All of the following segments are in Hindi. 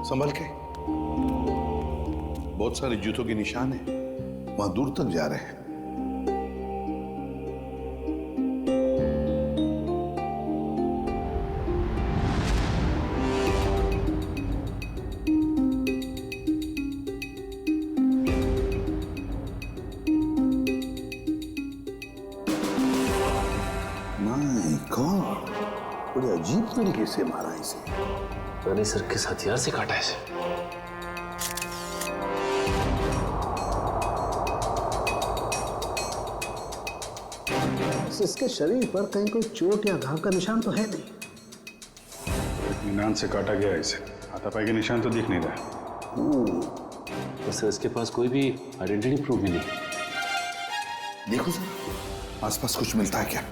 संभल के। बहुत सारे जूतों के निशान है, वहां दूर तक जा रहे हैं। माय गॉड, बड़े अजीब तरीके से मारा इसे। रानी सर किस हथियार से काटा इसे? इसके शरीर पर कहीं कोई चोट या घाव का निशान तो है नहीं। इत्मीनान से काटा गया इसे, हाथापाई के निशान तो दिख नहीं रहा। तो सर इसके पास कोई भी आइडेंटिटी प्रूफ भी नहीं। देखो सर, आसपास कुछ मिलता है क्या?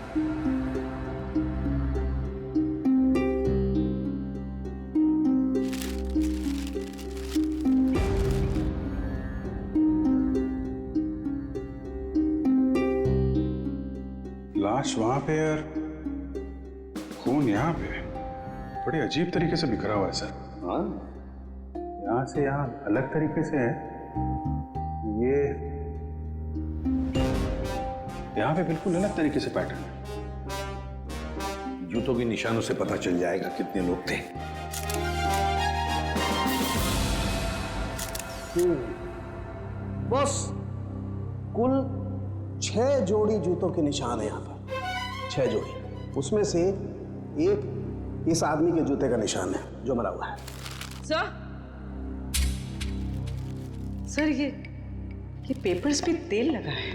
लाश वहां पे और खून यहाँ पे, बड़े अजीब तरीके से बिखरा हुआ है सर। हाँ, यहाँ से यहाँ अलग तरीके से है। ये यहाँ पे बिल्कुल अलग तरीके से पैटर्न है। जूतों के निशानों से पता चल जाएगा कितने लोग थे। बस कुल 6 जोड़ी जूतों के निशान है यहाँ पर, 6 जोड़ी। उसमें से एक इस आदमी के जूते का निशान है जो मरा हुआ है। सर ये पेपर्स पे तेल लगा है।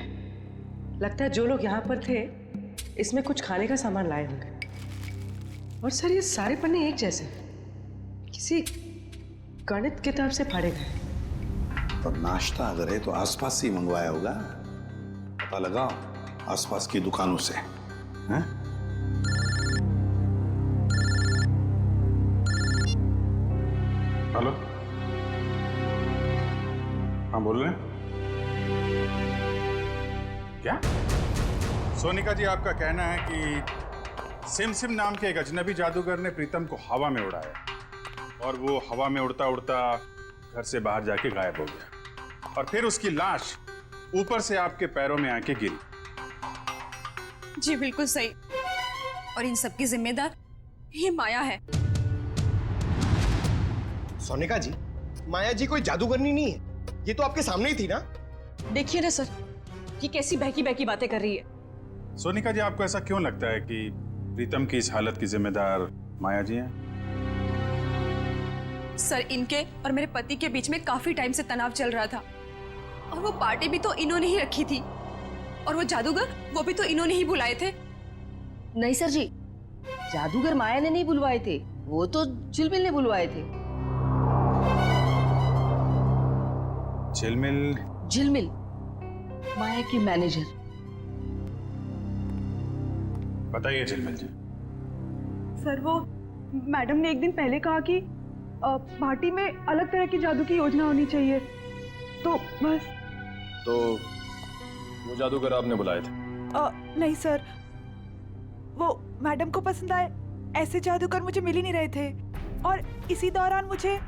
लगता है जो लोग यहाँ पर थे इसमें कुछ खाने का सामान लाए होंगे। और सर ये सारे पन्ने एक जैसे किसी गणित किताब से फाड़े गए। तो नाश्ता अगर है तो आसपास से ही मंगवाया होगा। पता लगाओ आसपास की दुकानों से। हैं? हेलो, हाँ बोल रहे हैं? क्या? सोनिका जी, आपका कहना है कि सिम नाम के एक अजनबी जादूगर ने प्रीतम को हवा में उड़ाया और वो हवा में उड़ता उड़ता घर से बाहर जाके गायब हो गया और फिर उसकी लाश ऊपर से आपके पैरों में आके गिरी। जी बिल्कुल सही। और इन सब की जिम्मेदार ये माया है। सोनिका जी, माया जी कोई जादूगरनी नहीं है, ये तो आपके सामने ही थी ना। देखिए ना सर, ये कैसी बहकी बहकी बातें कर रही है। सोनिका जी, आपको ऐसा क्यों लगता है कि प्रीतम की इस हालत की जिम्मेदार माया जी हैं? सर, इनके और मेरे पति के बीच में काफी टाइम से तनाव चल रहा था और वो पार्टी भी तो इन्होंने ही रखी थी और वो जादूगर वो भी तो इन्होंने ही बुलाए थे। नहीं सर जी, जादूगर माया ने नहीं बुलवाए थे, वो तो झिलमिल ने बुलवाए थे। झिलमिल माया की मैनेजर। बताइए झिलमिल जी। सर, वो मैडम ने एक दिन पहले कहा कि पार्टी में अलग तरह की जादू की योजना होनी चाहिए, तो बस। तो वो जादूगर आपने बुलाए थे? नहीं सर, वो मैडम को पसंद आए ऐसे जादूगर मुझे मिल ही नहीं रहे थे। और इसी दौरान मुझे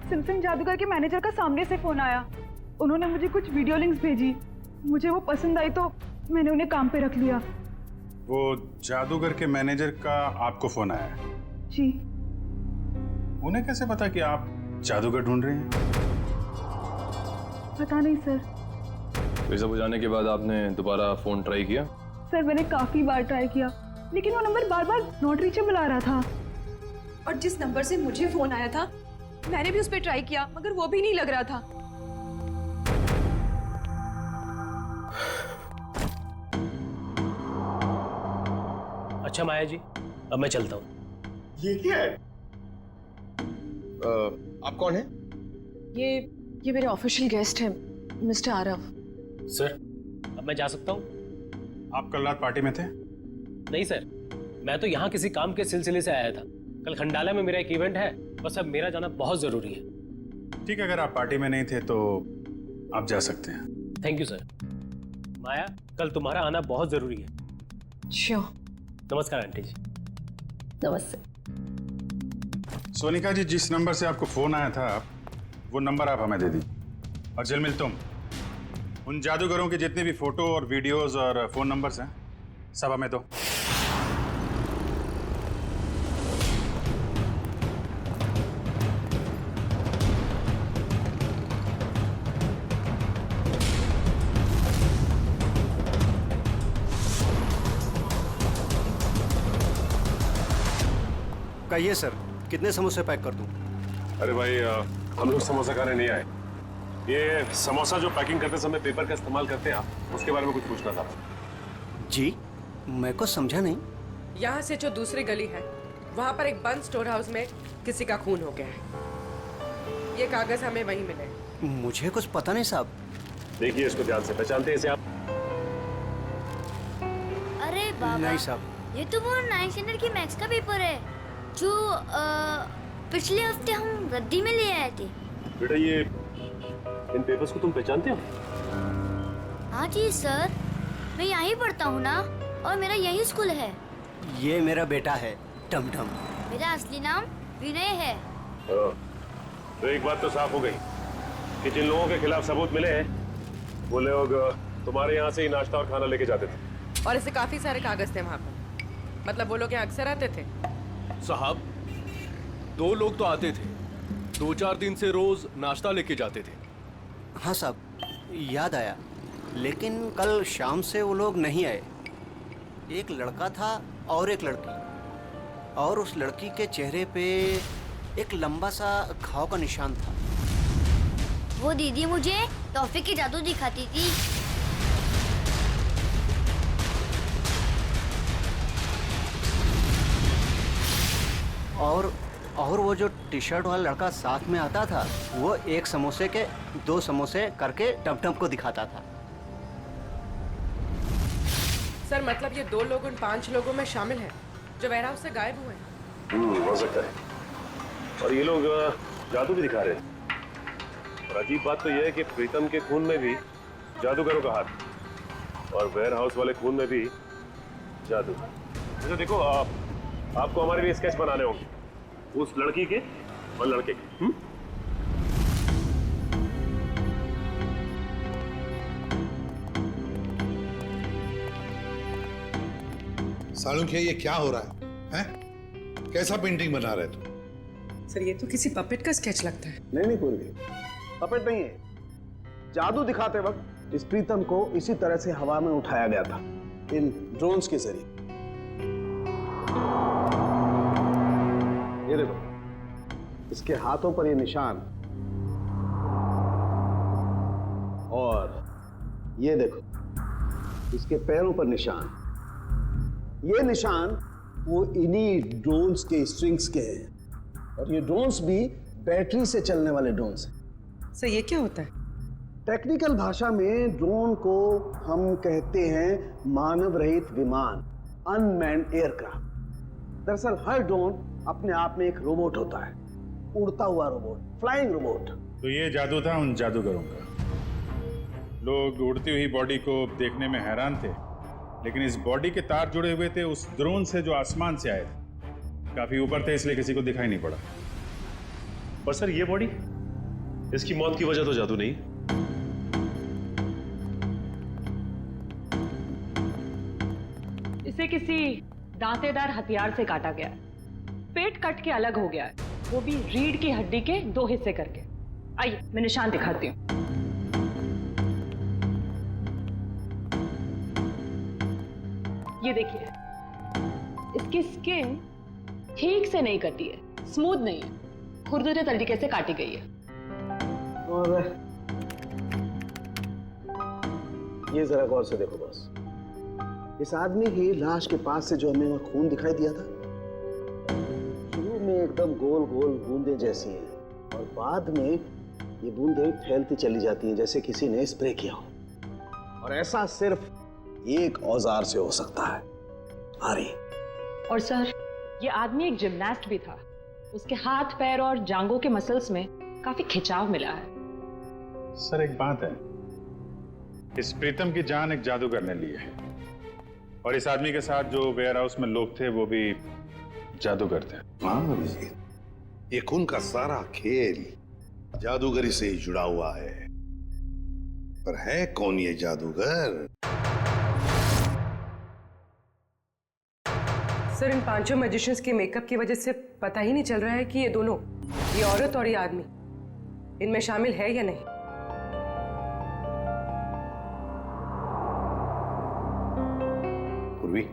सिम जादूगर के मैनेजर का सामने से फोन आया। उन्होंने मुझे कुछ वीडियो लिंक्स भेजी, मुझे वो पसंद आई तो मैंने उन्हें काम पे रख लिया। वो जादूगर के मैनेजर का आपको फोन आया है? जी। उन्हें कैसे पता कि आप जादूगर ढूंढ रहे हैं? पता नहीं सर। फिर सब बुझाने के बाद आपने दोबारा फोन ट्राई किया? सर, मैंने काफी बार ट्राई किया, लेकिन वो नंबर बार बार नॉट रीचेबल आ रहा था। और जिस नंबर से मुझे फोन आया था मैंने भी उस पर ट्राई किया, मगर वो भी नहीं लग रहा था। अच्छा माया जी, अब मैं चलता हूँ। ये क्या है? आप कौन है? ये मेरे ऑफिशियल गेस्ट हैं, मिस्टर आरव। सर, अब मैं जा सकता हूँ? आप कल रात पार्टी में थे? नहीं सर, मैं तो यहाँ किसी काम के सिलसिले से आया था। कल खंडाला में मेरा एक इवेंट है, बस अब मेरा जाना बहुत जरूरी है। ठीक है, अगर आप पार्टी में नहीं थे तो आप जा सकते हैं। Thank you sir. माया, कल तुम्हारा आना बहुत जरूरी है। श्योर। नमस्कार आंटी जी। नमस्ते। सोनिका जी, जिस नंबर से आपको फोन आया था वो नंबर आप हमें दे दीजिए। और झिलमिल तुम उन जादूगरों के जितने भी फोटो और वीडियोस और फोन नंबर्स हैं सब हमें दो। कहिए सर, कितने समोसे पैक कर दूं? अरे भाई हम लोग समोसा खाने नहीं आए। ये समोसा जो पैकिंग करते समय पेपर का इस्तेमाल करते हैं आप, उसके बारे में कुछ पूछना था। जी, मैं कुछ समझा नहीं। यहाँ से जो दूसरी गली है वहाँ पर एक बंद स्टोर हाउस में किसी का खून हो गया है। ये कागज हमें वहीं मिले। मुझे कुछ पता नहीं साहब। देखिए इसको ध्यान से, पहचानते हैं इसे आप? अरे बाबा, नहीं साहब। ये तो वो 9th स्टैंडर्ड की मैथ्स का पेपर है जो पिछले हफ्ते हम रद्दी में ले आए थे। बेटा ये इन पेपर्स को तुम पहचानते हो? हाँ जी सर, मैं यहीं पढ़ता हूँ ना, और मेरा यही स्कूल है। ये मेरा बेटा है टमटम। मेरा असली नाम विनय है। तो एक बात तो साफ हो गई कि जिन लोगों के खिलाफ सबूत मिले हैं वो लोग तुम्हारे यहाँ से ही नाश्ता और खाना लेके जाते थे। और ऐसे काफी सारे कागज थे वहाँ पर। मतलब वो लोग यहाँ अक्सर आते थे? साहब, 2 लोग तो आते थे, 2-4 दिन से रोज नाश्ता लेके जाते थे। हाँ साहब, याद आया, लेकिन कल शाम से वो लोग नहीं आए। एक लड़का था और एक लड़की, और उस लड़की के चेहरे पे एक लंबा सा घाव का निशान था। वो दीदी मुझे टॉफी की जादू दिखाती थी। और वो जो टी शर्ट वाला लड़का साथ में आता था, वो एक समोसे के 2 समोसे करके टमटम को दिखाता था। सर मतलब ये 2 लोग उन 5 लोगों में शामिल हैं जो वेयर हाउस से गायब हुए हैं। हो सकता है। और ये लोग जादू भी दिखा रहे हैं। और अजीब बात तो यह है कि प्रीतम के खून में भी जादूगरों का हाथ, और वेयर हाउस वाले खून में भी जादू। अच्छा देखो, आपको हमारे लिए स्केच बनाने होंगे उस लड़की के और लड़के के। सालुंखे, ये क्या हो रहा है? हैं? कैसा पेंटिंग बना रहे तुम? सर ये तो किसी पपेट का स्केच लगता है। नहीं पूर्वी, पपेट नहीं है। जादू दिखाते वक्त इस प्रीतम को इसी तरह से हवा में उठाया गया था, इन ड्रोन्स के जरिए। ये देखो, इसके हाथों पर ये निशान, और ये देखो इसके पैरों पर निशान। ये निशान वो इन्हीं ड्रोन्स के स्ट्रिंग्स के हैं, और ये ड्रोन्स भी बैटरी से चलने वाले ड्रोन्स हैं। सर ये क्या होता है? टेक्निकल भाषा में ड्रोन को हम कहते हैं मानव रहित विमान, अनमैन्ड एयरक्राफ्ट। दरअसल हर ड्रोन अपने आप में एक रोबोट होता है, उड़ता हुआ रोबोट, फ्लाइंग रोबोट। तो ये जादू था उन जादूगरों का। लोग उड़ती हुई बॉडी को देखने में हैरान थे, लेकिन इस बॉडी के तार जुड़े हुए थे उस ड्रोन से जो आसमान से आए थे। काफी ऊपर थे, इसलिए किसी को दिखाई नहीं पड़ा। पर सर ये बॉडी, इसकी मौत की वजह तो जादू नहीं। इसे किसी दांतेदार हथियार से काटा गया है। पेट कट के अलग हो गया है, वो भी रीढ़ की हड्डी के 2 हिस्से करके। आइए मैं निशान दिखाती हूँ। ये देखिए, इसकी स्किन ठीक से नहीं कटी है, स्मूथ नहीं है, खुरदुरे तरीके से काटी गई है। और ये जरा गौर से देखो बस, इस आदमी की लाश के पास से जो हमें वहां खून दिखाई दिया था, शुरू में एकदम गोल गोल बूंदे जैसी हैं, और बाद में ये बूंदे फैलती चली जाती हैं जैसे किसी ने स्प्रे किया हो। और ऐसा सिर्फ एक औजार से हो सकता है, आरी। और सर ये आदमी एक जिम्नास्ट भी था, उसके हाथ पैर और जांघों के मसल्स में काफी खिंचाव मिला है। सर एक बात है, इस प्रीतम की जान एक जादूगर ने ली है, और इस आदमी के साथ जो वेयर हाउस में लोग थे वो भी जादूगर थे। हाँ अभिजीत, ये खून का सारा खेल जादूगरी से ही जुड़ा हुआ है। पर है कौन ये जादूगर? सर, इन पांचों मैजिशियंस के मेकअप की वजह से पता ही नहीं चल रहा है कि ये दोनों, ये औरत और ये आदमी, इनमें शामिल है या नहीं। पूर्वी,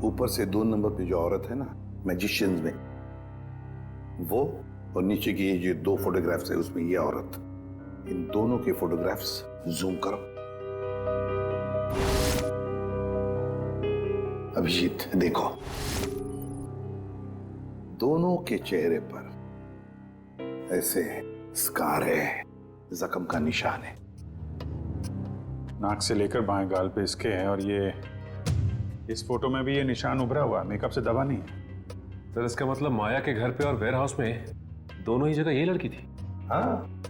ऊपर से 2 नंबर पे जो औरत है ना मैजिशियंस में, वो, और नीचे की ये जो 2 फोटोग्राफ्स है उसमें ये औरत, इन दोनों के फोटोग्राफ्स जूम करो। अभिजीत देखो, दोनों के चेहरे पर ऐसे स्कार है, जख्म का निशान है। नाक से लेकर बाएं गाल पे इसके है, और ये इस फोटो में भी ये निशान उभरा हुआ, मेकअप से दबा नहीं है। सर इसका मतलब माया के घर पे और वेयर हाउस में दोनों ही जगह ये लड़की थी। हाँ,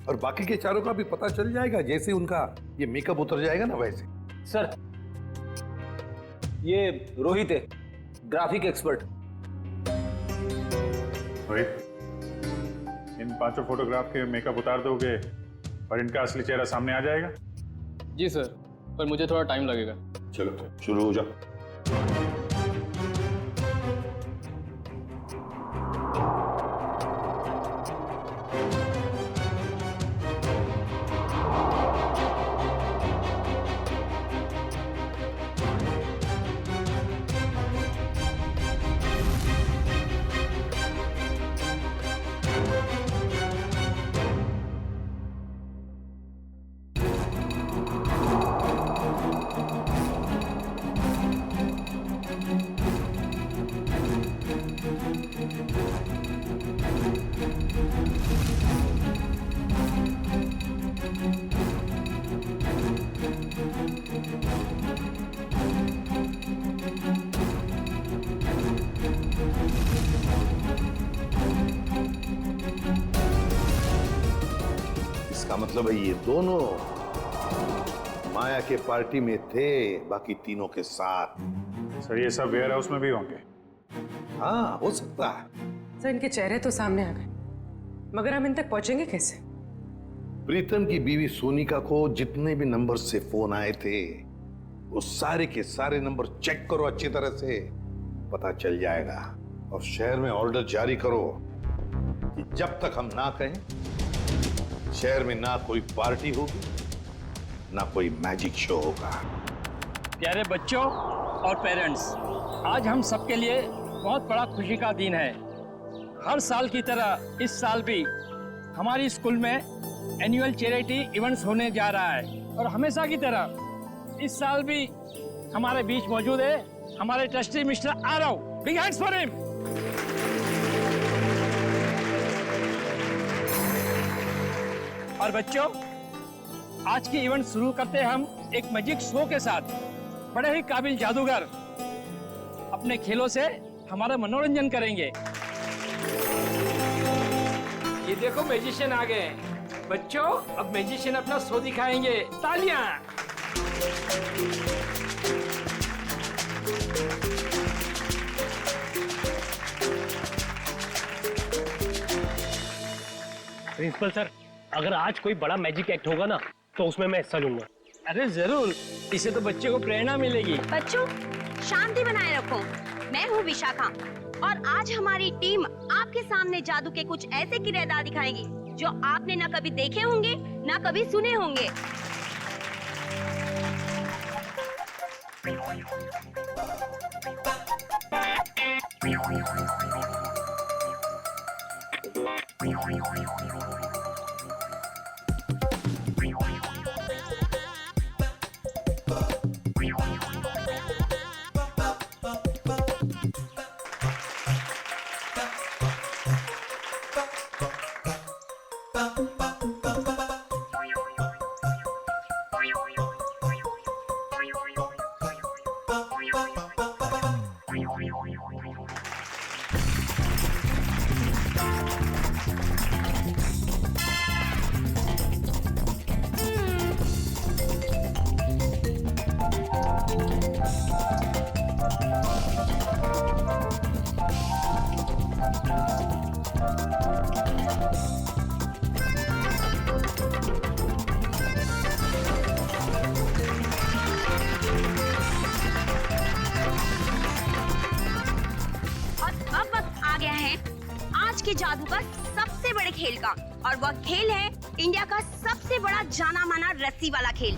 और बाकी के चारों का भी पता चल जाएगा जैसे उनका ये मेकअप उतर जाएगा ना वैसे। सर, ये रोहित है, ग्राफिक एक्सपर्ट। रोहित, इन पांचों फोटोग्राफ के मेकअप उतार दोगे और इनका असली चेहरा सामने आ जाएगा? जी सर, पर मुझे थोड़ा टाइम लगेगा। चलो शुरू हो जाओ। इसका मतलब है ये दोनों माया के पार्टी में थे, बाकी तीनों के साथ। सर, ये सब वेयर हाउस में भी होंगे? हाँ, हो सकता है। सर, इनके चेहरे तो सामने आ गए, मगर हम इन तक पहुंचेंगे कैसे? प्रीतम की बीवी सोनिका को जितने भी नंबर से फोन आए थे, वो सारे के सारे नंबर चेक करो अच्छी तरह से, पता चल जाएगा। और शहर में ऑर्डर जारी करो कि जब तक हम ना कहें, शहर में ना कोई पार्टी होगी, ना कोई मैजिक शो होगा। प्यारे बच्चों और पेरेंट्स, आज हम सबके लिए बहुत बड़ा खुशी का दिन है। हर साल की तरह इस साल भी हमारी स्कूल में एनुअल चैरिटी इवेंट्स होने जा रहा है, और हमेशा की तरह इस साल भी हमारे बीच मौजूद है हमारे trustee mister Aarav. Big hands for him. और बच्चों, आज की इवेंट शुरू करते हैं हम एक मैजिक शो के साथ। बड़े ही काबिल जादूगर अपने खेलों से हमारा मनोरंजन करेंगे। ये देखो, मैजिशियन आ गए। बच्चों, अब मैजिशियन अपना शो दिखाएंगे। तालियां। प्रिंसिपल सर, अगर आज कोई बड़ा मैजिक एक्ट होगा ना, तो उसमें मैं हिस्सा लूंगा। अरे जरूर, इससे तो बच्चे को प्रेरणा मिलेगी। बच्चों, शांति बनाए रखो। मैं हूँ विशाखा, और आज हमारी टीम आपके सामने जादू के कुछ ऐसे किरदार दिखाएगी जो आपने ना कभी देखे होंगे, ना कभी सुने होंगे। आज के जादू का सबसे बड़े खेल का, और वह खेल है इंडिया का सबसे बड़ा जाना माना रस्सी वाला खेल।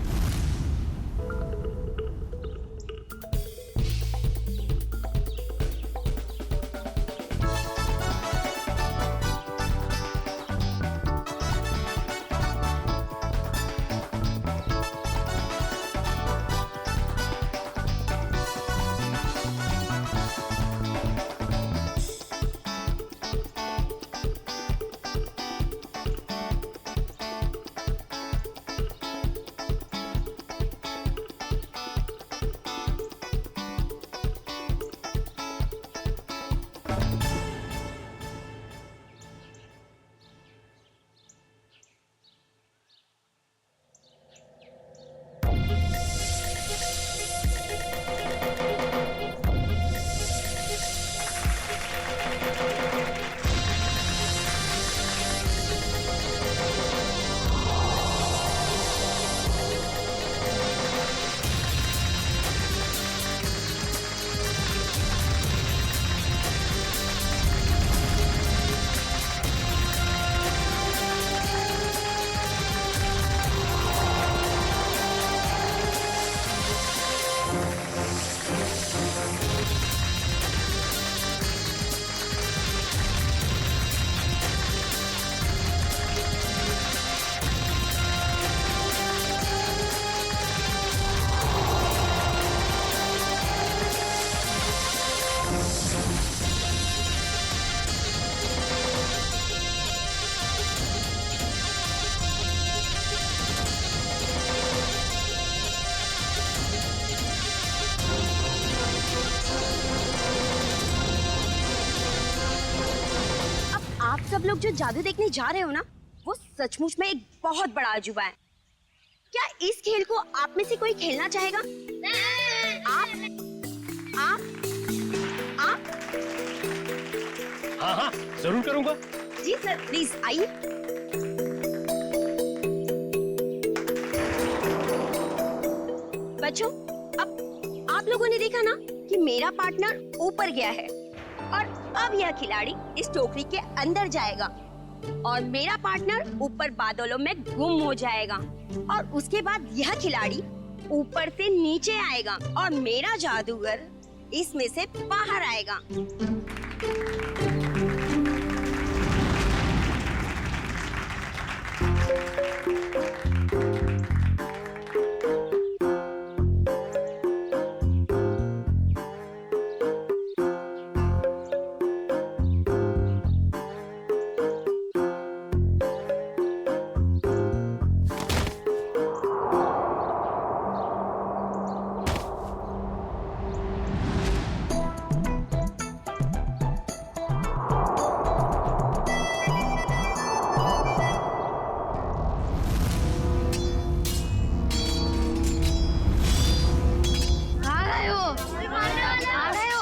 सब लोग जो जादू देखने जा रहे हो ना, वो सचमुच में एक बहुत बड़ा अजूबा है। क्या इस खेल को आप में से कोई खेलना चाहेगा? आप? हाँ हाँ जरूर करूंगा। जी सर, प्लीज आइए। बच्चों, अब आप लोगों ने देखा ना कि मेरा पार्टनर ऊपर गया है और अब यह खिलाड़ी इस टोकरी के अंदर जाएगा और मेरा पार्टनर ऊपर बादलों में गुम हो जाएगा और उसके बाद यह खिलाड़ी ऊपर से नीचे आएगा और मेरा जादूगर इसमें से बाहर आएगा।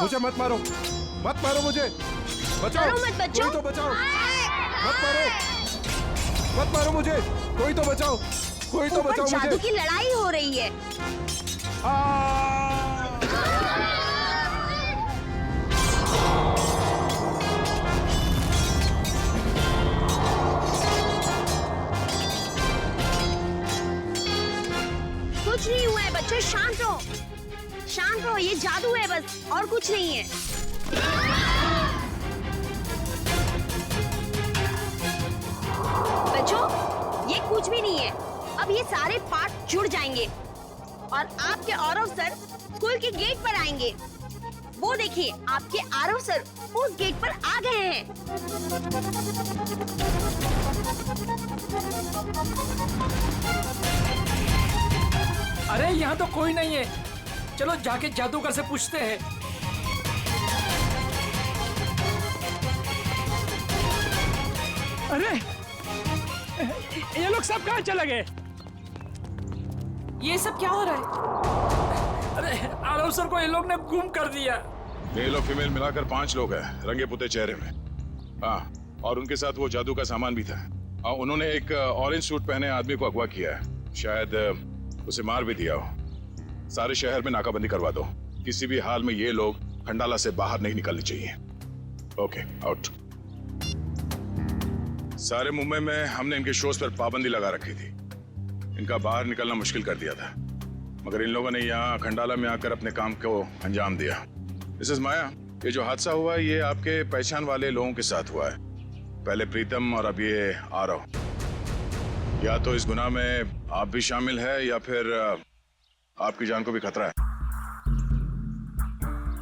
मुझे मत मारो मुझे, बचाओ। मत बच्चों। कोई तो बचाओ। मत मारो मुझे, कोई तो बचाओ। कोई तो बचाओ मुझे। जादू की लड़ाई हो रही है। कुछ नहीं हुआ है बच्चों, शांत रहो। शांत रहो, ये जादू है बस, और कुछ नहीं है। बच्चों, ये कुछ भी नहीं है। अब ये सारे पार्ट जुड़ जाएंगे और आपके आरव सर स्कूल के गेट पर आएंगे। वो देखिए, आपके आरव सर उस गेट पर आ गए हैं। अरे यहाँ तो कोई नहीं है, चलो जाके जादूगर से पूछते हैं। अरे ये लोग सब कहाँ चले गए? ये सब क्या हो रहा है? अरे आरव सर को ये लोग ने गुम कर दिया। मेल और फीमेल मिलाकर 5 लोग हैं, रंगे पुते चेहरे में। हाँ, और उनके साथ वो जादू का सामान भी था। हाँ, उन्होंने एक ऑरेंज सूट पहने आदमी को अगवा किया है, शायद उसे मार भी दिया हो। सारे शहर में नाकाबंदी करवा दो, किसी भी हाल में ये लोग खंडाला से बाहर नहीं निकलने चाहिए। Okay, out. सारे मुंबई में हमने इनके शोज पर पाबंदी लगा रखी थी। इनका बाहर निकलना मुश्किल कर दिया था, मगर इन लोगों ने यहाँ खंडाला में आकर अपने काम को अंजाम दिया। मिसेस माया, ये जो हादसा हुआ है ये आपके पहचान वाले लोगों के साथ हुआ है। पहले प्रीतम और अब ये आरव। या तो इस गुनाह में आप भी शामिल है या फिर आपकी जान को भी खतरा है।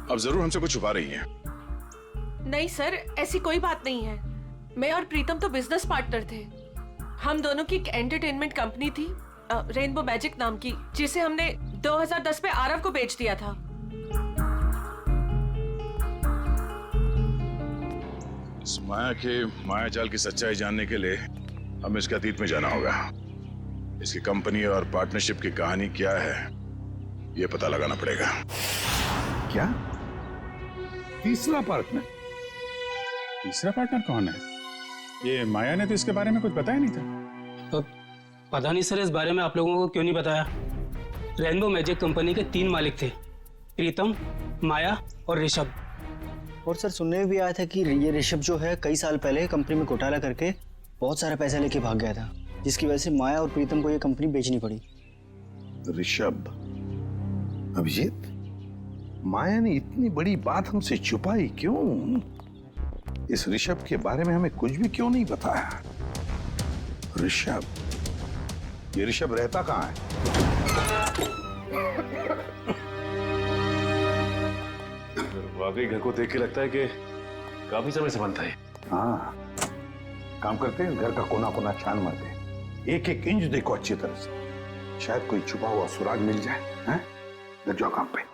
अब जरूर हमसे कुछ छुपा रही हैं। नहीं सर, ऐसी कोई बात नहीं है। मैं और प्रीतम तो बिजनेस पार्टनर थे। हम दोनों की एक एंटरटेनमेंट कंपनी थी, रेनबो मैजिक नाम की, जिसे हमने 2010 में आरव को बेच दिया था। इस माया के माया जाल की सच्चाई जानने के लिए हमें इसके अतीत में जाना होगा। इसकी कंपनी और पार्टनरशिप की कहानी क्या है ये पता लगाना पड़ेगा। क्या? तीसरा पार्टनर? तीसरा पार्टनर कौन है? ये माया ने तो इसके बारे में कुछ बताया नहीं था। तो पता नहीं सर, इस बारे में आप लोगों को क्यों नहीं बताया। रेनबो मैजिक कंपनी के 3 मालिक थे, प्रीतम, माया और ऋषभ। और सर सुनने में भी आया था कि ये ऋषभ जो है कई साल पहले कंपनी में घोटाला करके बहुत सारा पैसा लेके भाग गया था, जिसकी वजह से माया और प्रीतम को ये कंपनी बेचनी पड़ी। ऋषभ, अभिजीत, माया ने इतनी बड़ी बात हमसे छुपाई क्यों? इस ऋषभ के बारे में हमें कुछ भी क्यों नहीं बताया? ऋषभ, ये ऋषभ रहता कहाँ है? वाकई घर को देख के लगता है कि काफी समय से बंद था ये। हाँ, काम करते हैं, घर का कोना कोना छान मारते हैं, एक एक इंच देखो अच्छी तरह से, शायद कोई छुपा हुआ सुराग मिल जाए। हैं? लग जाओ काम पे।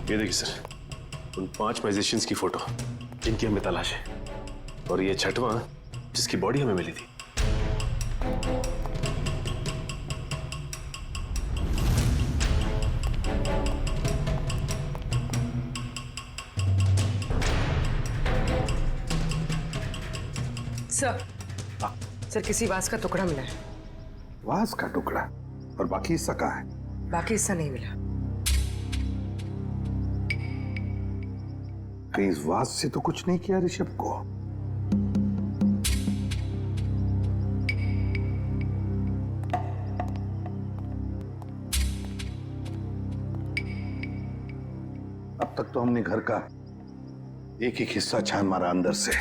ये देखिए सर, उन 5 मैजिशियंस की फोटो जिनकी हमें तलाश है, और ये 6वां जिसकी बॉडी हमें मिली थी। सर, सर किसी वास का टुकड़ा मिला है। वास का टुकड़ा? और बाकी हिस्सा कहाँ है? बाकी हिस्सा नहीं मिला। कहीं इस वास से तो कुछ नहीं किया ऋषभ को? अब तक तो हमने घर का एक एक हिस्सा छान मारा अंदर से।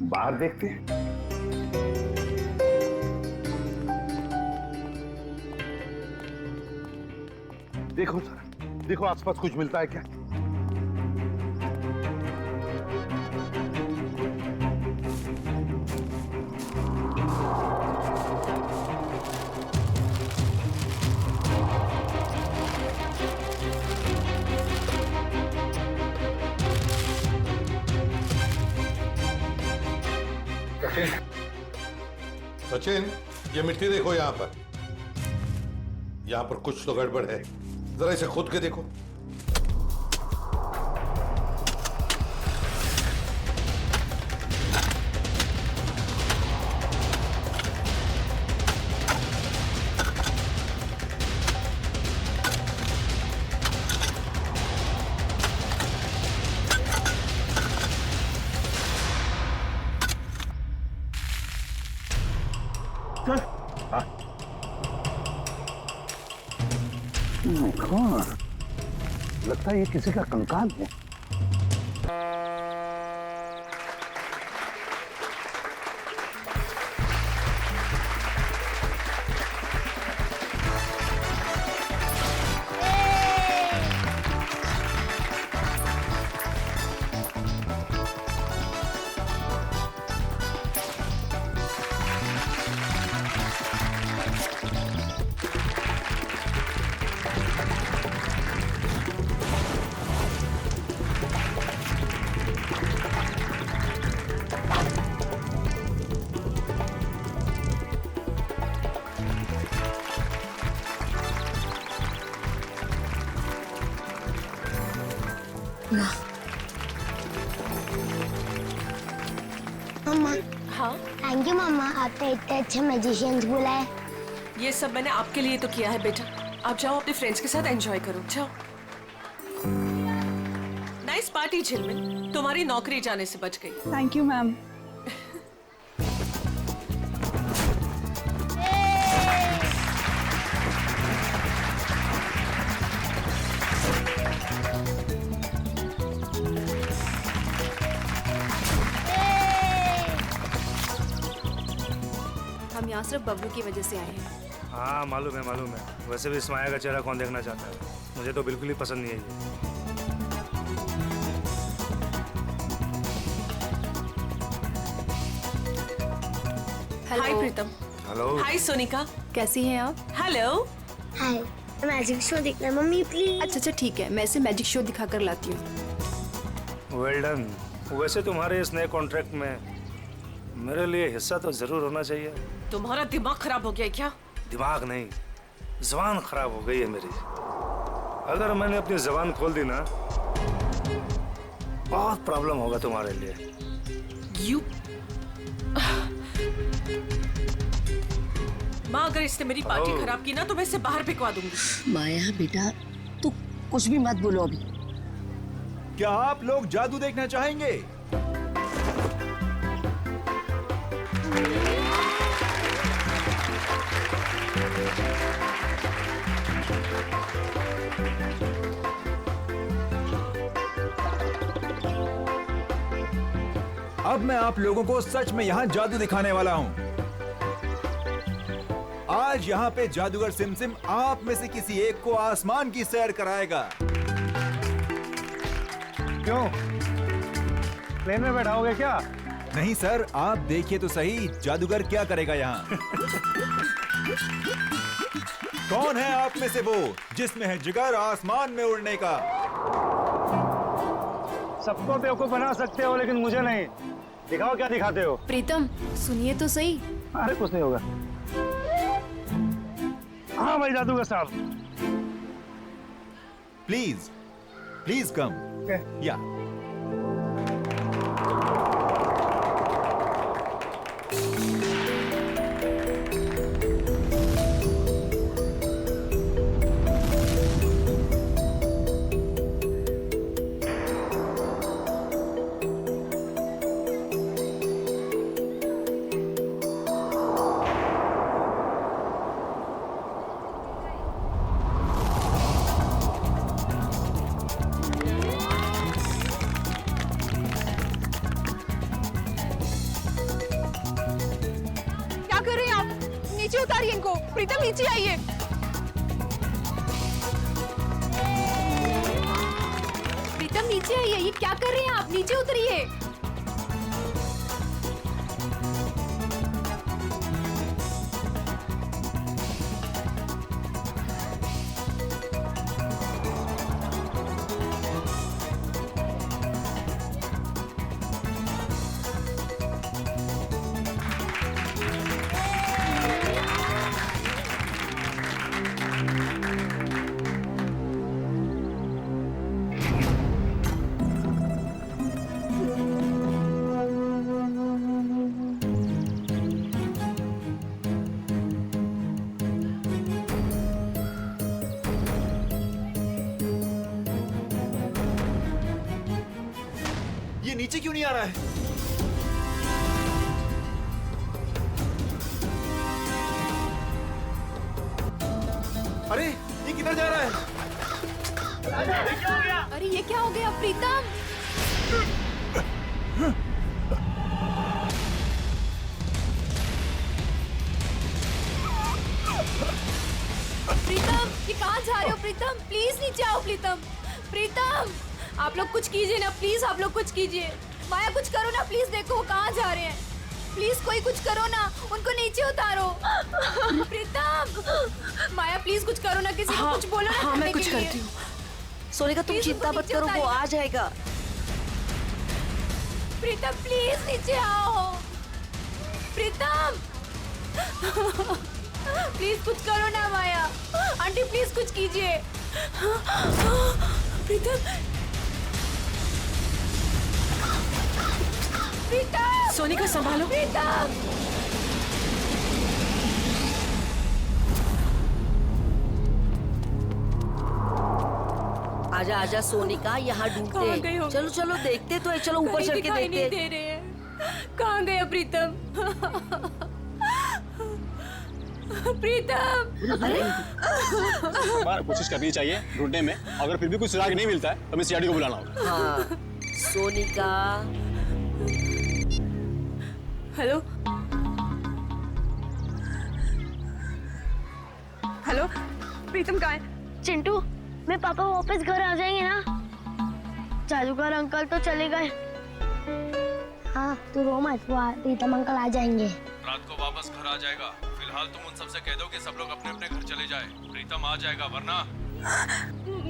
बाहर देखते हैं। देखो सर, देखो आसपास कुछ मिलता है क्या? सचिन, ये मिट्टी देखो यहाँ पर। यहाँ पर कुछ तो गड़बड़ है, जरा इसे खोद के देखो। लगता है ये किसी का कंकाल है। थैंक यू मम्मा, आपने इतने अच्छे मैजिशियंस बुलाए। ये सब मैंने आपके लिए तो किया है बेटा। आप जाओ अपने फ्रेंड्स के साथ एंजॉय करो, जाओ। नाइस पार्टी झिलमिल, तुम्हारी नौकरी जाने से बच गई। Thank you ma'am. हम यहाँ सिर्फ बबलू की वजह से आए हैं। हाँ मालूम है। वैसे भी इस माया का चेहरा कौन देखना चाहता है? मुझे तो बिल्कुल ही पसंद नहीं है ये। हाय प्रीतम। हेलो। हाय सोनिका। कैसी हैं आप? हेलो। हाय, मैजिक शो देखना मम्मी प्लीज। अच्छा ठीक है, मैं इसे मैजिक शो दिखा कर लाती हूँ। Well done. वैसे तुम्हारे इस नए कॉन्ट्रैक्ट में मेरे लिए हिस्सा तो जरूर होना चाहिए। तुम्हारा दिमाग खराब हो गया है क्या? दिमाग नहीं, जबान खराब हो गई है मेरी। अगर मैंने अपनी जबान खोल दी ना, बहुत प्रॉब्लम होगा तुम्हारे लिए। यू माँ, अगर इसने मेरी पार्टी खराब की ना तो मैं इसे बाहर भिजवा दूंगी। माया बेटा, तू कुछ भी मत बोलो अभी। क्या आप लोग जादू देखना चाहेंगे? अब मैं आप लोगों को सच में यहाँ जादू दिखाने वाला हूँ। आज यहाँ पे जादूगर सिमसिम आप में से किसी एक को आसमान की सैर कराएगा। क्यों? प्लेन में बैठाओगे क्या? नहीं सर, आप देखिए तो सही जादूगर क्या करेगा यहाँ। कौन है आप में से वो जिसमें है जिगर आसमान में उड़ने का? सबको बेवकूफ बना सकते हो लेकिन मुझे नहीं। दिखाओ क्या दिखाते हो। प्रीतम सुनिए तो सही। अरे कुछ नहीं होगा। हाँ भाई जादूगर साहब। Please come. या नीचे उतारिए इनको। प्रीतम नीचे आइए। प्रीतम नीचे आइए। ये क्या कर रहे हैं आप? नीचे उतरिए। ये नीचे क्यों नहीं आ रहा है? अरे ये किधर जा रहा है? अरे ये क्या हो गया प्रीतम? प्रीतम ये कहाँ जा रहे हो? प्रीतम प्लीज नीचे आओ। प्रीतम आप लोग कुछ कीजिए ना प्लीज। आप लोग कुछ कीजिए। माया कुछ करो ना प्लीज। देखो वो कहाँ जा रहे हैं। प्लीज कोई कुछ करो ना। उनको नीचे उतारो। प्रीतम माया प्लीज कुछ करो ना। किसी को कुछ बोलो ना। हाँ मैं कुछ करती हूँ। सोनिका तुम चिंता मत करो, वो आ जाएगा। प्रीतम प्लीज नीचे आओ। प्रीतम प्लीज कुछ करो ना। माया आंटी प्लीज कुछ कीजिए। प्रीतम सोनिका संभालो। प्रीतम आजा आजा सोनिका, यहाँ कहाँ गए ढूंढते। होंगे? चलो चलो देखते तो है, चलो ऊपर कहीं चढ़ के दिखाई नहीं देखते। दे रहे हैं। कहाँ गया प्रीतम? प्रीतम! बार कोशिश करनी चाहिए ढूंढने में, अगर फिर भी कुछ सुराग नहीं मिलता है तो हमें सीआईडी को बुलाना होगा। हाँ सोनिका। हेलो हेलो, प्रीतम कहाँ है? चिंटू, मैं पापा वापस घर आ जाएंगे ना? जादूगर अंकल तो चले गए। हाँ तू रो मत, वो प्रीतम अंकल आ जाएंगे। रात को वापस घर आ जाएगा। फिलहाल तुम उन सबसे कह दो कि सब लोग अपने अपने घर चले जाए। प्रीतम आ जाएगा, वरना।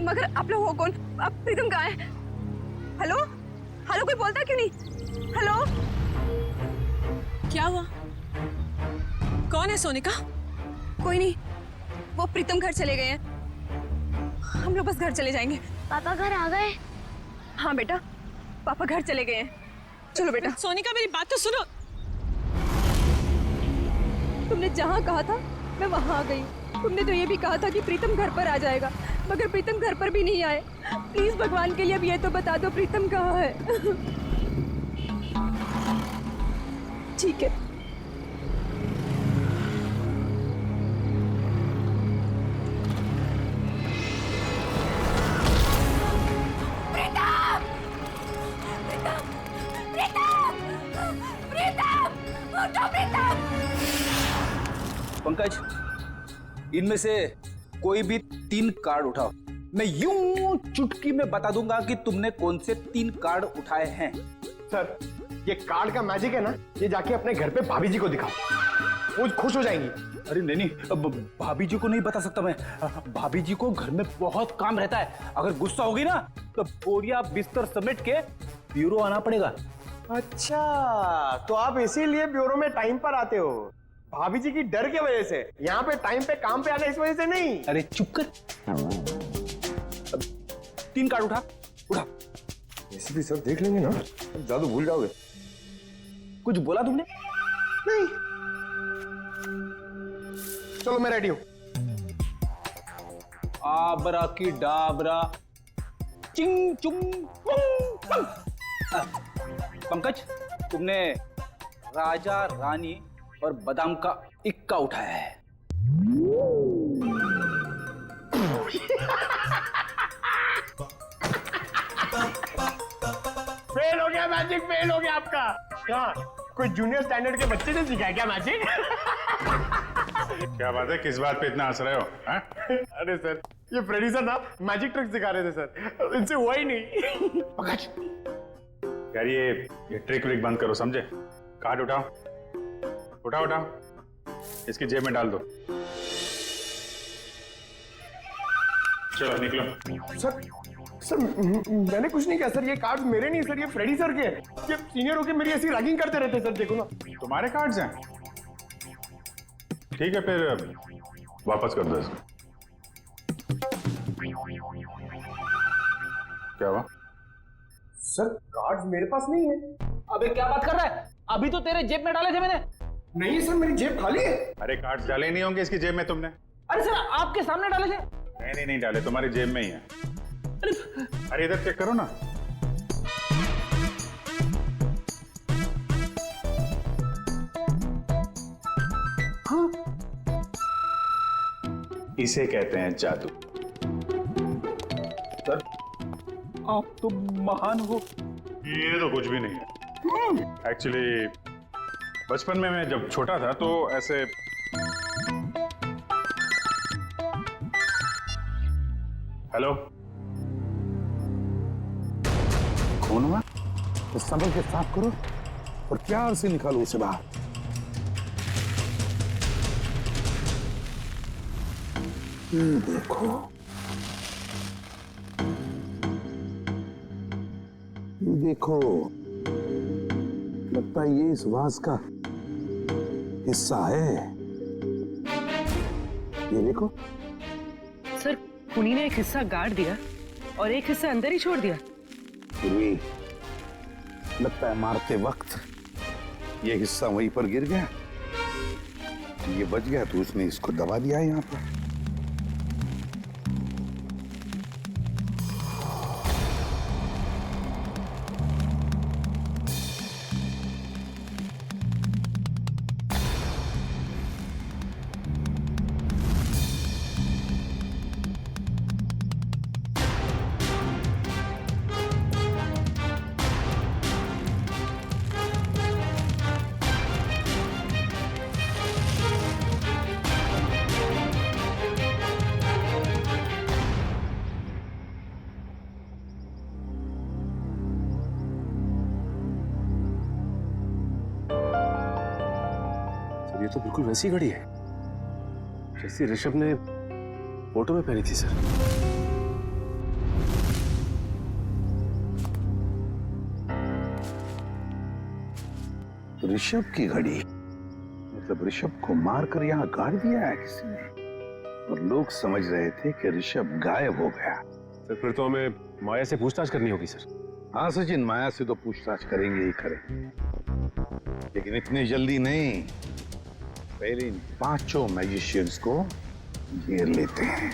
मगर आप लोग हो कौन? अब प्रीतम कहाँ है? हेलो हेलो, कोई बोलता क्यों नहीं? हेलो, क्या हुआ? कौन है सोनिका? कोई नहीं, वो प्रीतम घर चले गए हैं। हम लोग बस घर चले जाएंगे। पापा घर आ गए? हाँ बेटा, पापा घर चले गए हैं। चलो बेटा। सोनिका मेरी बात तो सुनो। तुमने जहाँ कहा था मैं वहाँ आ गई। तुमने तो ये भी कहा था कि प्रीतम घर पर आ जाएगा, मगर प्रीतम घर पर भी नहीं आए। प्लीज भगवान के लिए अब ये तो बता दो प्रीतम कहाँ है। ठीक है। प्रीतम! प्रीतम! प्रीतम! प्रीतम! उठो प्रीतम! पंकज, इनमें से कोई भी 3 कार्ड उठाओ। मैं यूं चुटकी में बता दूंगा कि तुमने कौन से 3 कार्ड उठाए हैं। सर, ये कार्ड का मैजिक है ना, ये जाके अपने घर पे भाभी जी को दिखाओ, वो खुश हो जाएंगी। अरे नहीं, अब भाभी जी को नहीं बता सकता मैं। भाभी जी को घर में बहुत काम रहता है। अगर गुस्सा होगी ना तो बोरिया बिस्तर समेट के ब्यूरो आना पड़ेगा। अच्छा, तो आप इसीलिए ब्यूरो में टाइम पर आते हो, भाभी जी की डर की वजह से। यहाँ पे टाइम पे काम पे आना इस वजह से नहीं। अरे चुप कर। 3 कार्ड उठा। ऐसे भी सर देख लेंगे ना, जादू भूल जाओगे। कुछ बोला तुमने? नहीं। चलो मैं रेडी हूं। आबरा की डाबरा चिंग चुंग पंकज, तुमने राजा रानी और बादाम का इक्का उठाया है। फेल हो गया मैजिक, फेल हो गया आपका। क्या कोई जूनियर स्टैंडर्ड के बच्चे ने सिखाया क्या मैजिक? क्या बात है, किस बात पे इतना हंस रहे हो? अरे सर, ये फ्रेडी सर ना मैजिक ट्रिक सिखा रहे थे सर, इनसे हुआ ही नहीं। यार ये ट्रिक व्रिक बंद करो, समझे? कार्ड उठाओ, उठाओ उठाओ, इसकी जेब में डाल दो। चलो निकलो। सर मैंने कुछ नहीं किया सर, ये कार्ड्स मेरे नहीं सर, ये फ्रेडी सर के। ये सीनियर होके मेरी ऐसी रैगिंग करते रहते सर, देखो ना। तुम्हारे कार्ड्स हैं? ठीक है, फिर वापस कर दो इसको। क्या हुआ? सर कार्ड्स मेरे पास नहीं है। अबे क्या बात कर रहा है? अभी तो तेरे जेब में डाले थे मैंने। नहीं सर, मेरी जेब खाली है। अरे कार्ड्स डाले नहीं होंगे इसकी जेब में तुमने? अरे सर आपके सामने डाले थे। नहीं डाले, तुम्हारी जेब में ही है। अरे इधर चेक करो ना। हाँ, इसे कहते हैं जादू। सर आप तो महान हो। ये तो कुछ भी नहीं है। एक्चुअली बचपन में मैं जब छोटा था तो ऐसे हेलो, खून हुआ तो संभल के साफ करो और प्यार से निकालो उसे बाहर। देखो, देखो, लगता है ये इस वास का हिस्सा है। ये देखो। सर, खूनी ने एक हिस्सा गाड़ दिया और एक हिस्सा अंदर ही छोड़ दिया। लगता है मारते वक्त ये हिस्सा वहीं पर गिर गया, ये बच गया तो उसने इसको दबा दिया यहाँ पर। सर ये तो बिल्कुल वैसी घड़ी है जैसी ऋषभ ने फोटो में पहनी थी सर। ऋषभ की घड़ी, मतलब ऋषभ को मारकर यहाँ गाड़ दिया है किसी ने, और लोग समझ रहे थे कि ऋषभ गायब हो गया। सर फिर तो हमें माया से पूछताछ करनी होगी सर। हाँ सचिन, माया से तो पूछताछ करेंगे ही करेंगे, लेकिन इतनी जल्दी नहीं। पहले इन 5 मैजिशियंस को घेर लेते हैं।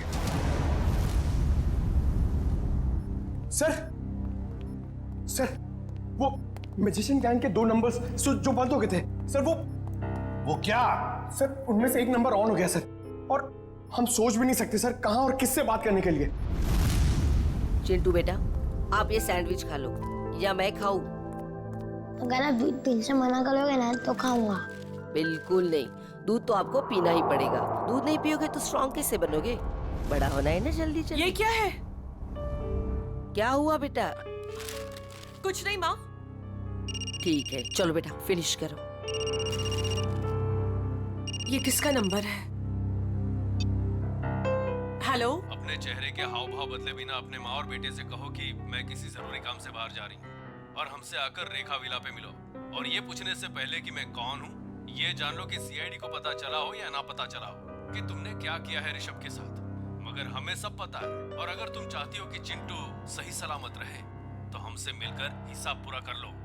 सर वो मैजिशियन गैंग के 2 नंबर्स जो बंद हो गए थे सर, वो क्या सर, उनमें से एक नंबर ऑन हो गया सर, और हम सोच भी नहीं सकते सर कहां और किससे बात करने के लिए। चिंटू बेटा, आप ये सैंडविच खा लो या मैं खाऊं? अगर आप दूध पीने से मना करोगे ना तो खाऊंगा। बिल्कुल नहीं, दूध तो आपको पीना ही पड़ेगा। दूध नहीं पियोगे तो स्ट्रॉन्ग कैसे बनोगे? बड़ा होना है ना जल्दी जल्दी। ये क्या है? क्या हुआ बेटा? कुछ नहीं माँ। ठीक है, चलो बेटा फिनिश करो। ये किसका नंबर है? हेलो। अपने चेहरे के हाव भाव बदले बिना अपने माँ और बेटे से कहो कि मैं किसी जरूरी काम से बाहर जा रही हूँ और हमसे आकर रेखा विला पे मिलो। और ये पूछने से पहले कि मैं कौन हूँ, ये जान लो कि सीआईडी को पता चला हो या ना पता चला हो कि तुमने क्या किया है ऋषभ के साथ, मगर हमें सब पता है। और अगर तुम चाहती हो कि चिंटू सही सलामत रहे तो हमसे मिलकर हिसाब पूरा कर लो।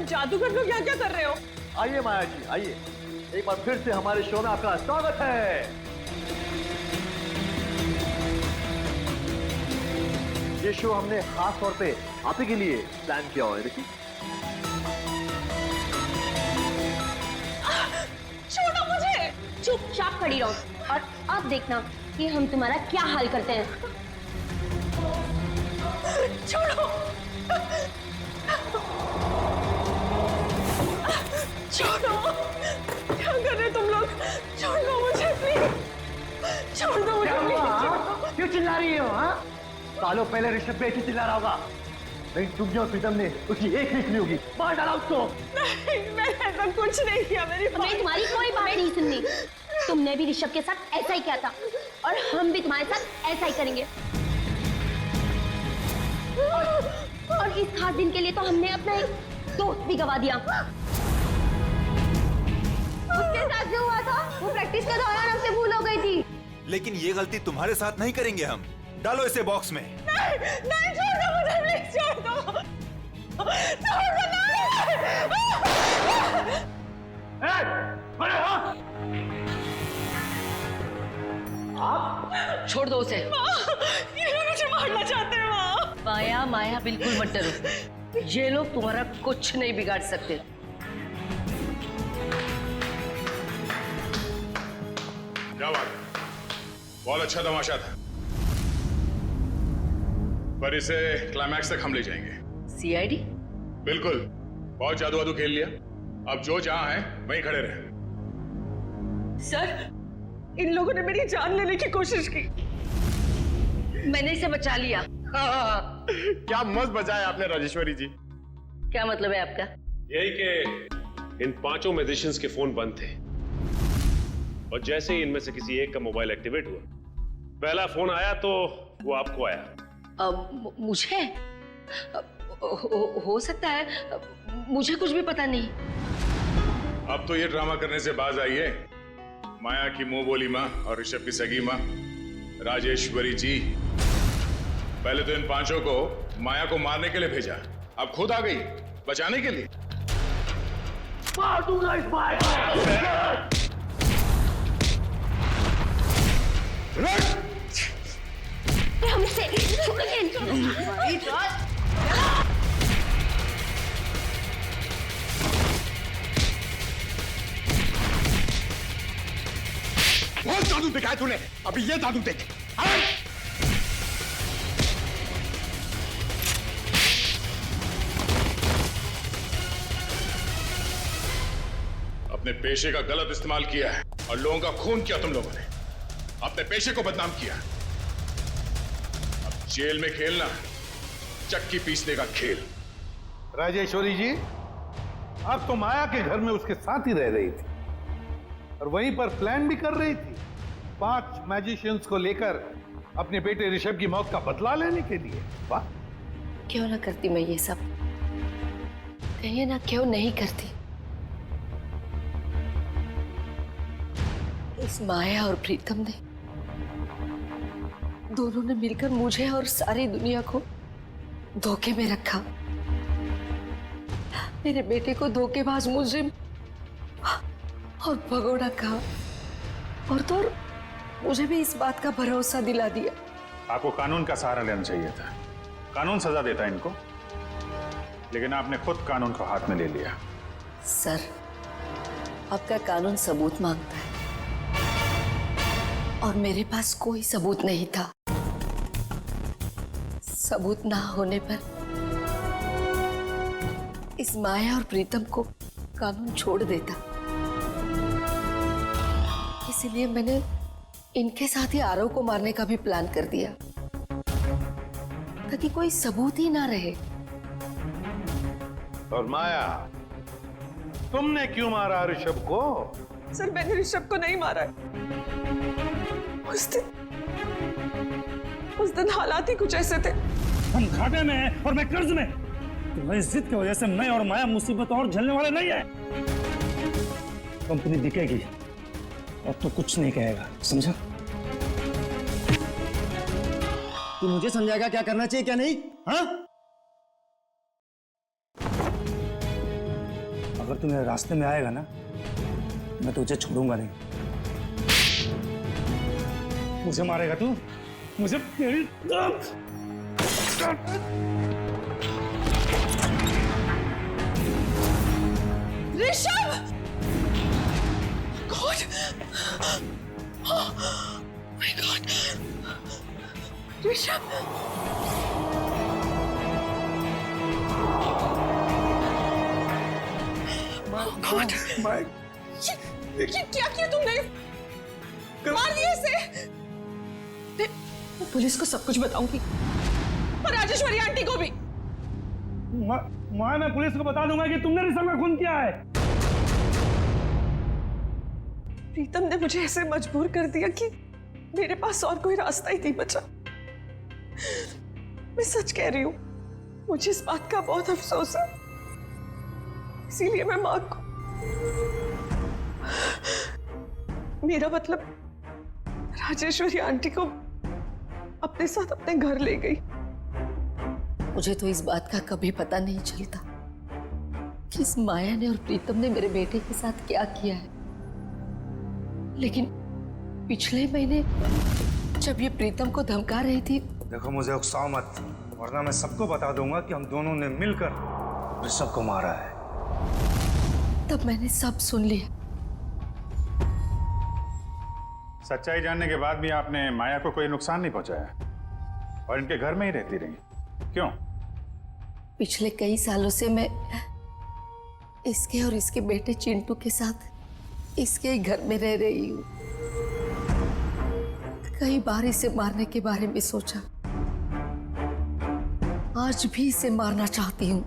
जादूगर लोग यहाँ क्या कर रहे हो? आइए माया जी, आइए। एक बार फिर से हमारे शो में आपका स्वागत है। ये शो हमने खास तौर पे आप ही के लिए प्लान किया हुआ है। देखिए, छोड़ो मुझे। चुपचाप खड़ी रहो और अब देखना कि हम तुम्हारा क्या हाल करते हैं। छोड़ो। छोड़ो, क्या कर रहे तुम लोग? छोड़ दो मुझे प्लीज, छोड़ दो मुझे प्लीज। क्यों चिल्ला रही हो? हाँ, सालों पहले ऋषभ पे ऐसे चिल्ला रहा होगा, लेकिन तुम और प्रीतम ने उसकी एक नहीं सुनी होगी। मार डाला उसको। नहीं, मैंने ऐसा कुछ नहीं किया। मेरी हमें तुम्हारी कोई बात नहीं सुननी। तुमने भी ऋषभ के साथ ऐसा ही किया था और हम भी तुम्हारे साथ ऐसा ही करेंगे। और इस खास दिन के लिए तो हमने अपना एक दोस्त भी गवा दिया। उसके साथ जो हुआ था वो प्रैक्टिस के दौरान हमसे भूल हो गई थी। लेकिन ये गलती तुम्हारे साथ नहीं करेंगे हम। डालो इसे बॉक्स में। नहीं, छोड़ दो मुझे प्लीज, छोड़ दो। छोड़ दो उसे। ये लोग मुझे मारना चाहते हैं माँ। माया माया बिल्कुल मत डरो, ये लोग तुम्हारा कुछ नहीं बिगाड़ सकते। क्या बात, बहुत अच्छा तमाशा था, पर इसे क्लाइमैक्स तक हम ले जाएंगे। सीआईडी? बिल्कुल, बहुत जादू वादू खेल लिया, अब जो जहां है वहीं खड़े रहे। सर, इन लोगों ने मेरी जान लेने की कोशिश की। मैंने इसे बचा लिया। क्या मस्त बचाया आपने राजेश्वरी जी। क्या मतलब है आपका? यही कि इन 5 मैजिशियंस के फोन बंद थे और जैसे ही इनमें से किसी एक का मोबाइल एक्टिवेट हुआ, पहला फोन आया तो वो आपको आया। मुझे हो सकता है, मुझे कुछ भी पता नहीं। अब तो ये ड्रामा करने से बाज आई है। माया की मुंह बोली माँ और ऋषभ की सगी माँ राजेश्वरी जी। पहले तो इन 5 को माया को मारने के लिए भेजा, अब खुद आ गई बचाने के लिए। मार दूंगा इस माया। हमसे बहुत जादू जादू दिखाया तूने, अभी ये जादू देख। अपने पेशे का गलत इस्तेमाल किया है और लोगों का खून किया तुम लोगों ने, अपने पेशे को बदनाम किया। अब जेल में खेलना चक्की पीसने का खेल। राजेश्वरी जी, अब तो माया के घर में उसके साथ ही रह रही थी और वहीं पर प्लान भी कर रही थी 5 मैजिशियंस को लेकर अपने बेटे ऋषभ की मौत का बदला लेने के लिए। वाह, क्यों ना करती मैं ये सब, कहिए ना क्यों नहीं करती। इस माया और प्रीतम ने दोनों ने मिलकर मुझे और सारी दुनिया को धोखे में रखा। मेरे बेटे को धोखेबाज मुजरिम और भगोड़ा कहा और तो और मुझे भी इस बात का भरोसा दिला दिया। आपको कानून का सहारा लेना चाहिए था। कानून सजा देता है इनको, लेकिन आपने खुद कानून को हाथ में ले लिया। सर, आपका कानून सबूत मांगता है और मेरे पास कोई सबूत नहीं था। सबूत ना होने पर इस माया और प्रीतम को कानून छोड़ देता। इसीलिए मैंने इनके साथ ही आरव को मारने का भी प्लान कर दिया ताकि कोई सबूत ही ना रहे। और माया, तुमने क्यों मारा ऋषभ को? सर, मैंने ऋषभ को नहीं मारा है। उस दिन हालात ही कुछ ऐसे थे। हम घाटे में हैं और मैं कर्ज में। तुम्हारी जिद की वजह से मैं और माया मुसीबत और झेलने वाले नहीं है। कंपनी बिकेगी और तो कुछ नहीं कहेगा, समझा? तू मुझे समझाएगा क्या करना चाहिए क्या नहीं? हाँ? अगर तू मेरे रास्ते में आएगा ना, मैं तुझे छोड़ूंगा नहीं। मुझे मारेगा तू? मुझे तेरी Rishabh! God! Oh my God! Rishabh! God! ये क्या किया तुमने? मार दिया इसे! मैं पुलिस को सब कुछ बताऊंगी और राजेश्वरी आंटी को भी। मैं पुलिस को बता दूंगा कि तुमने ऋषभ का खून किया है। प्रीतम ने मुझे ऐसे मजबूर कर दिया कि मेरे पास और कोई रास्ता ही नहीं बचा। मैं सच कह रही हूँ, मुझे इस बात का बहुत अफसोस है। इसीलिए मैं माँ को, मेरा मतलब राजेश्वरी आंटी को अपने साथ अपने घर ले गई। मुझे तो इस बात का कभी पता नहीं चलता कि इस माया ने और प्रीतम ने मेरे बेटे के साथ क्या किया है। लेकिन पिछले महीने जब ये प्रीतम को धमका रही थी। देखो, मुझे उकसाओ मत, वरना मैं सबको बता दूंगा कि हम दोनों ने मिलकर ऋषभ को मारा है। तब मैंने सब सुन लिया। सच्चाई जानने के बाद भी आपने माया को कोई नुकसान नहीं पहुंचाया और इनके घर में ही रहती रही, क्यों? पिछले कई सालों से मैं इसके और इसके बेटे चिंटू के साथ इसके ही घर में रह रही हूँ। कई बार इसे मारने के बारे में सोचा, आज भी इसे मारना चाहती हूँ,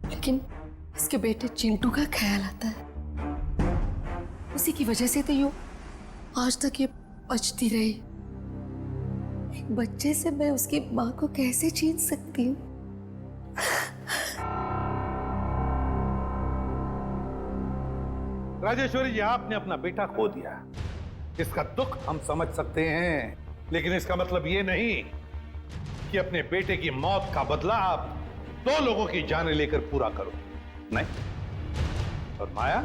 लेकिन इसके बेटे चिंटू का ख्याल आता है। उसी की वजह से तो यूं आज तक ये बचती रही। एक बच्चे से मैं उसकी माँ को कैसे छीन सकती हूँ? राजेश्वरी जी, आपने अपना बेटा खो दिया, इसका दुख हम समझ सकते हैं, लेकिन इसका मतलब ये नहीं कि अपने बेटे की मौत का बदला आप 2 लोगों की जानें लेकर पूरा करो। नहीं। और माया,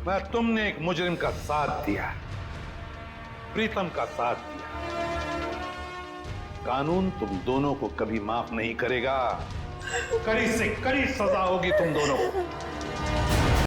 मैं तुमने एक मुजरिम का साथ दिया, प्रीतम का साथ दिया। कानून तुम दोनों को कभी माफ नहीं करेगा। कड़ी से कड़ी सजा होगी तुम दोनों को।